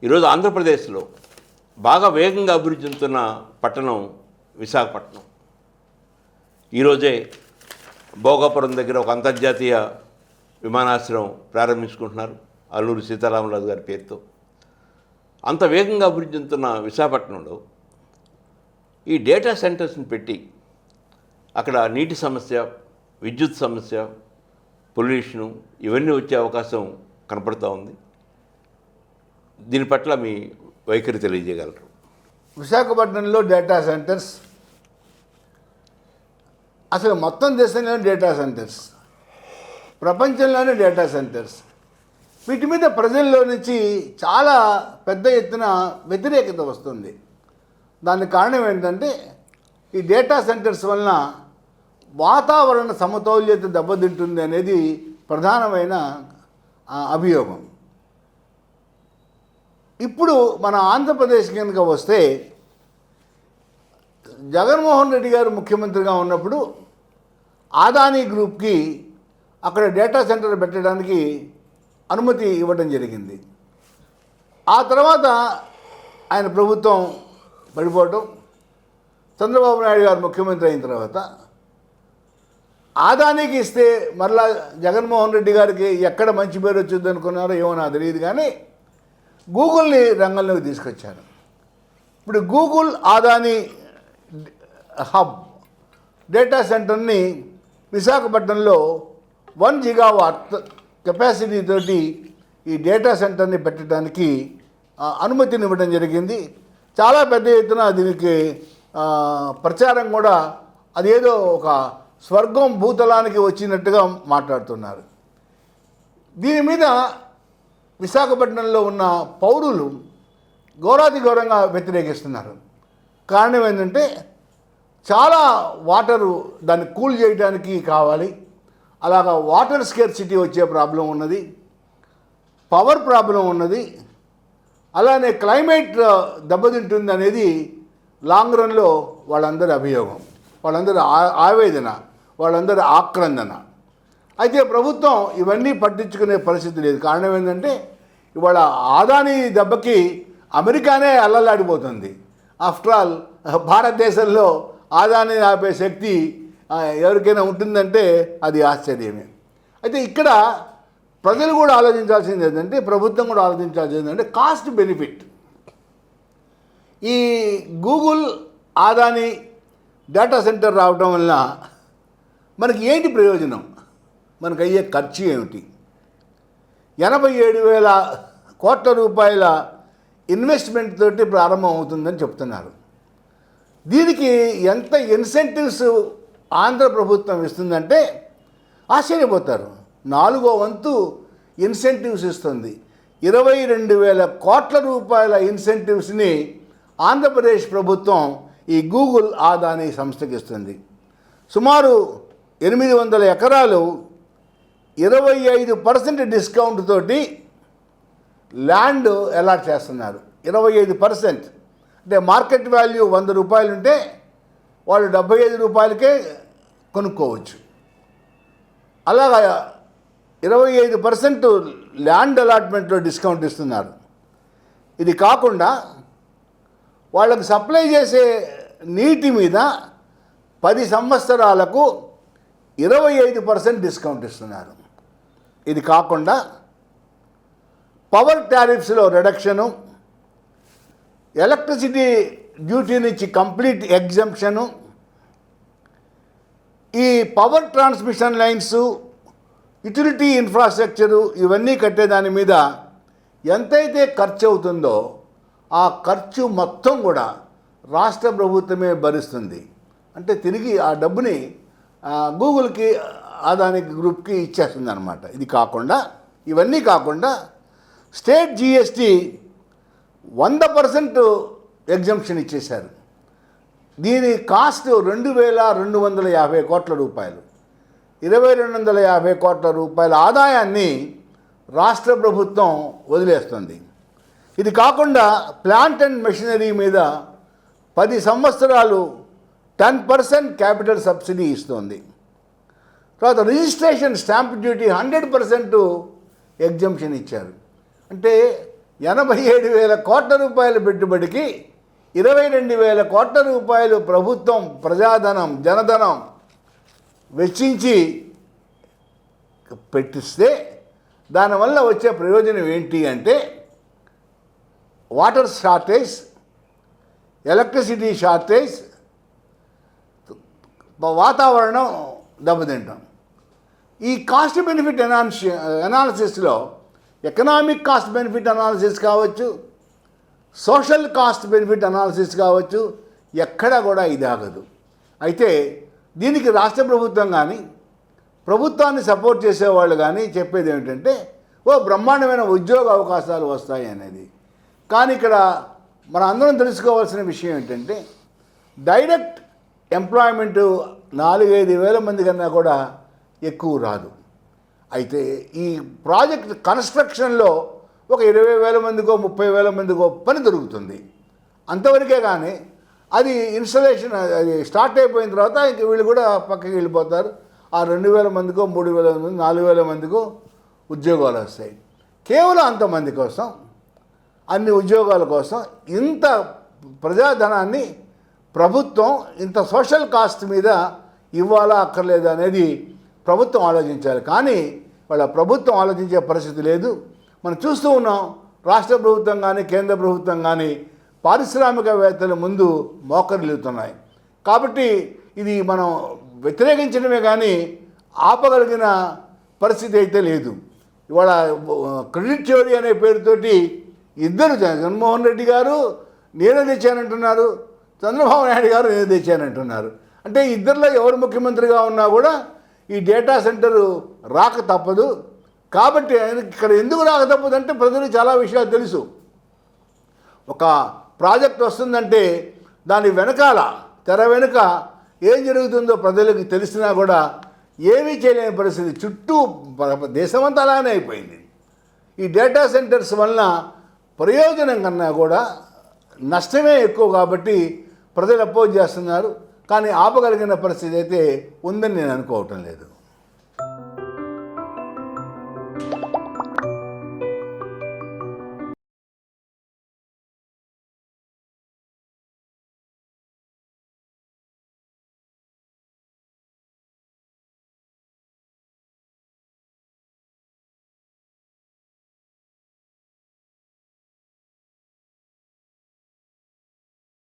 ఈరోజు ఆంధ్రప్రదేశ్లో బాగా వేగంగా అభివృద్ధి చెందుతున్న పట్టణం విశాఖపట్నం. ఈరోజే భోగాపురం దగ్గర ఒక అంతర్జాతీయ విమానాశ్రయం ప్రారంభించుకుంటున్నారు అల్లూరి సీతారామరాజు గారి పేరుతో. అంత వేగంగా అభివృద్ధి చెందుతున్న విశాఖపట్నంలో ఈ డేటా సెంటర్స్ని పెట్టి అక్కడ నీటి సమస్య, విద్యుత్ సమస్య, పొల్యూషను ఇవన్నీ వచ్చే అవకాశం కనపడుతూ ఉంది. దీని పట్ల మీ వైఖరి తెలియజేయగలరు? విశాఖపట్నంలో డేటా సెంటర్స్, అసలు మొత్తం దేశంలోనే డేటా సెంటర్స్, ప్రపంచంలోనే డేటా సెంటర్స్, వీటి మీద ప్రజల్లో నుంచి చాలా పెద్ద ఎత్తున వ్యతిరేకత వస్తుంది. దానికి కారణం ఏంటంటే ఈ డేటా సెంటర్స్ వలన వాతావరణ సమతౌల్యత దెబ్బతింటుంది అనేది ప్రధానమైన అభియోగం. ఇప్పుడు మన ఆంధ్రప్రదేశ్ కనుక వస్తే, జగన్మోహన్ రెడ్డి గారు ముఖ్యమంత్రిగా ఉన్నప్పుడు ఆదానీ గ్రూప్కి అక్కడ డేటా సెంటర్ పెట్టడానికి అనుమతి ఇవ్వడం జరిగింది. ఆ తర్వాత ఆయన ప్రభుత్వం పడిపోవటం, చంద్రబాబు నాయుడు గారు ముఖ్యమంత్రి అయిన తర్వాత ఆదానీకి ఇస్తే మరలా జగన్మోహన్ రెడ్డి గారికి ఎక్కడ మంచి పేరు వచ్చింది అనుకున్నారో ఏమో నాకు తెలియదు, కానీ గూగుల్ని రంగంలోకి తీసుకొచ్చారు. ఇప్పుడు గూగుల్ ఆదానీ హబ్ డేటా సెంటర్ని విశాఖపట్నంలో 1 గిగావాట్ కెపాసిటీ తోటి ఈ డేటా సెంటర్ని పెట్టడానికి అనుమతిని ఇవ్వడం జరిగింది. చాలా పెద్ద ఎత్తున దీనికి ప్రచారం కూడా అదేదో ఒక స్వర్గం భూతలానికి వచ్చినట్టుగా మాట్లాడుతున్నారు. దీని మీద విశాఖపట్నంలో ఉన్న పౌరులు ఘోరాతి ఘోరంగా వ్యతిరేకిస్తున్నారు. కారణం ఏంటంటే చాలా వాటరు దాన్ని కూల్ చేయడానికి కావాలి, అలాగా వాటర్ స్కేర్సిటీ వచ్చే ప్రాబ్లం ఉన్నది, పవర్ ప్రాబ్లం ఉన్నది, అలానే క్లైమేట్ దెబ్బతింటుంది అనేది లాంగ్ రన్లో వాళ్ళందరి అభియోగం, వాళ్ళందరి ఆవేదన, వాళ్ళందరి ఆక్రందన. అయితే ప్రభుత్వం ఇవన్నీ పట్టించుకునే పరిస్థితి లేదు. కారణం ఏంటంటే ఇవాళ ఆదానీ దెబ్బకి అమెరికానే అల్లలాడిపోతుంది. ఆఫ్టర్ ఆల్ భారతదేశంలో ఆదానీ ఆపే శక్తి ఎవరికైనా ఉంటుందంటే అది ఆశ్చర్యమే. అయితే ఇక్కడ ప్రజలు కూడా ఆలోచించాల్సింది ఏంటంటే, ప్రభుత్వం కూడా ఆలోచించాల్సింది ఏంటంటే కాస్ట్ బెనిఫిట్. ఈ గూగుల్ ఆదానీ డేటా సెంటర్ రావడం వల్ల మనకి ఏంటి ప్రయోజనం, మనకు అయ్యే ఖర్చు ఏమిటి? 87,000 కోట్ల రూపాయల ఇన్వెస్ట్మెంట్ తోటి ప్రారంభం అవుతుందని చెప్తున్నారు. దీనికి ఎంత ఇన్సెంటివ్స్ ఆంధ్ర ప్రభుత్వం ఇస్తుందంటే ఆశ్చర్యపోతారు. 4వ వంతు ఇన్సెంటివ్స్ ఇస్తుంది. 22,000 కోట్ల రూపాయల ఇన్సెంటివ్స్ని ఆంధ్రప్రదేశ్ ప్రభుత్వం ఈ గూగుల్ ఆదానీ సంస్థకి ఇస్తుంది. సుమారు 800 ఎకరాలు 25% డిస్కౌంట్ తోటి ల్యాండ్ అలాట్ చేస్తున్నారు. 25% అంటే మార్కెట్ వాల్యూ 100 రూపాయలు ఉంటే వాళ్ళు 75 రూపాయలకే కొనుక్కోవచ్చు. అలాగా 25% ల్యాండ్ అలాట్మెంట్లో డిస్కౌంట్ ఇస్తున్నారు. ఇది కాకుండా వాళ్ళకు సప్లై చేసే నీటి మీద 10 సంవత్సరాలకు 25% డిస్కౌంట్ ఇస్తున్నారు. ఇది కాకుండా పవర్ టారిఫ్స్లో రిడక్షను, ఎలక్ట్రిసిటీ డ్యూటీ నుంచి కంప్లీట్ ఎగ్జంప్షను, ఈ power transmission lines, utility infrastructure ఇవన్నీ కట్టేదాని మీద ఎంతైతే ఖర్చు అవుతుందో ఆ ఖర్చు మొత్తం కూడా రాష్ట్ర ప్రభుత్వమే భరిస్తుంది. అంటే తిరిగి ఆ డబ్బుని గూగుల్కి, ఆదానీ గ్రూప్కి ఇచ్చేస్తుంది అన్నమాట. ఇది కాకుండా, ఇవన్నీ కాకుండా స్టేట్ జిఎస్టీ 100% ఎగ్జంప్షన్ ఇచ్చేశారు. దీని కాస్ట్ 2,250 కోట్ల రూపాయలు. 2,250 కోట్ల రూపాయల ఆదాయాన్ని రాష్ట్ర ప్రభుత్వం వదిలేస్తుంది. ఇది కాకుండా ప్లాంట్ అండ్ మెషినరీ మీద 10 సంవత్సరాలు 10% క్యాపిటల్ సబ్సిడీ ఇస్తుంది. తర్వాత రిజిస్ట్రేషన్ స్టాంప్ డ్యూటీ 100% ఎగ్జంప్షన్ ఇచ్చారు. అంటే 87,000 కోట్ల రూపాయల పెట్టుబడికి 22,000 కోట్ల రూపాయలు ప్రభుత్వం ప్రజాధనం జనధనం వెచ్చించి పెట్టిస్తే దానివల్ల వచ్చే ప్రయోజనం ఏంటి అంటే వాటర్ షార్టేజ్, ఎలక్ట్రిసిటీ షార్టేజ్, వాతావరణం దెబ్బతింటాం. ఈ కాస్ట్ బెనిఫిట్ అనాలిసిస్లో ఎకనామిక్ కాస్ట్ బెనిఫిట్ అనాలిసిస్ కావచ్చు, సోషల్ కాస్ట్ బెనిఫిట్ అనాలిసిస్ కావచ్చు, ఎక్కడా కూడా ఇది ఆగదు. అయితే దీనికి రాష్ట్ర ప్రభుత్వం కానీ ప్రభుత్వాన్ని సపోర్ట్ చేసేవాళ్ళు కానీ చెప్పేది ఏమిటంటే బ్రహ్మాండమైన ఉద్యోగ అవకాశాలు వస్తాయి అనేది. కానీ ఇక్కడ మన అందరం తెలుసుకోవాల్సిన విషయం ఏంటంటే డైరెక్ట్ ఎంప్లాయ్మెంట్ 4-5 వేల మంది కన్నా కూడా ఎక్కువ రాదు. అయితే ఈ ప్రాజెక్ట్ కన్స్ట్రక్షన్లో ఒక 20,000 మందికో 30,000 మందికో పని దొరుకుతుంది అంతవరకే. కానీ అది ఇన్స్టలేషన్ అది స్టార్ట్ అయిపోయిన తర్వాత ఇంక వీళ్ళు కూడా పక్కకి వెళ్ళిపోతారు. ఆ 2,000 మందికో 3,000 మంది 4,000 మందికో ఉద్యోగాలు వస్తాయి. కేవలం అంతమంది కోసం, అన్ని ఉద్యోగాల కోసం ఇంత ప్రజాధనాన్ని ప్రభుత్వం ఇంత సోషల్ కాస్ట్ మీద ఇవ్వాలా అక్కర్లేదా అనేది ప్రభుత్వం ఆలోచించాలి. కానీ వాళ్ళ ప్రభుత్వం ఆలోచించే పరిస్థితి లేదు. మనం చూస్తూ ఉన్నాం, రాష్ట్ర ప్రభుత్వం కానీ కేంద్ర ప్రభుత్వం కానీ పారిశ్రామికవేత్తల ముందు మోకరిల్లుతున్నాయి. కాబట్టి ఇది మనం వ్యతిరేకించడమే కానీ ఆపగలిగిన పరిస్థితి అయితే లేదు. ఇవాళ క్రెడిట్ చోరీ అనే పేరుతోటి ఇద్దరు, జగన్మోహన్ రెడ్డి గారు నేనే తెచ్చానంటున్నారు, చంద్రబాబు నాయుడు గారు నేనే తెచ్చానంటున్నారు. అంటే ఇద్దరిలో ఎవరు ముఖ్యమంత్రిగా ఉన్నా కూడా ఈ డేటా సెంటరు రాక తప్పదు. కాబట్టి ఇక్కడ ఎందుకు రాక తప్పదు అంటే ప్రజలకు చాలా విషయాలు తెలుసు. ఒక ప్రాజెక్ట్ వస్తుందంటే దాని వెనకాల తెర వెనుక ఏం జరుగుతుందో ప్రజలకు తెలిసినా కూడా ఏమీ చేయలేని పరిస్థితి. చుట్టూ దేశమంతా అలానే అయిపోయింది. ఈ డేటా సెంటర్స్ వలన ప్రయోజనం కన్నా కూడా నష్టమే ఎక్కువ. కాబట్టి ప్రజలు అపోజ్ చేస్తున్నారు. కానీ ఆపగలిగిన పరిస్థితి అయితే ఉందని నేను అనుకోవటం లేదు.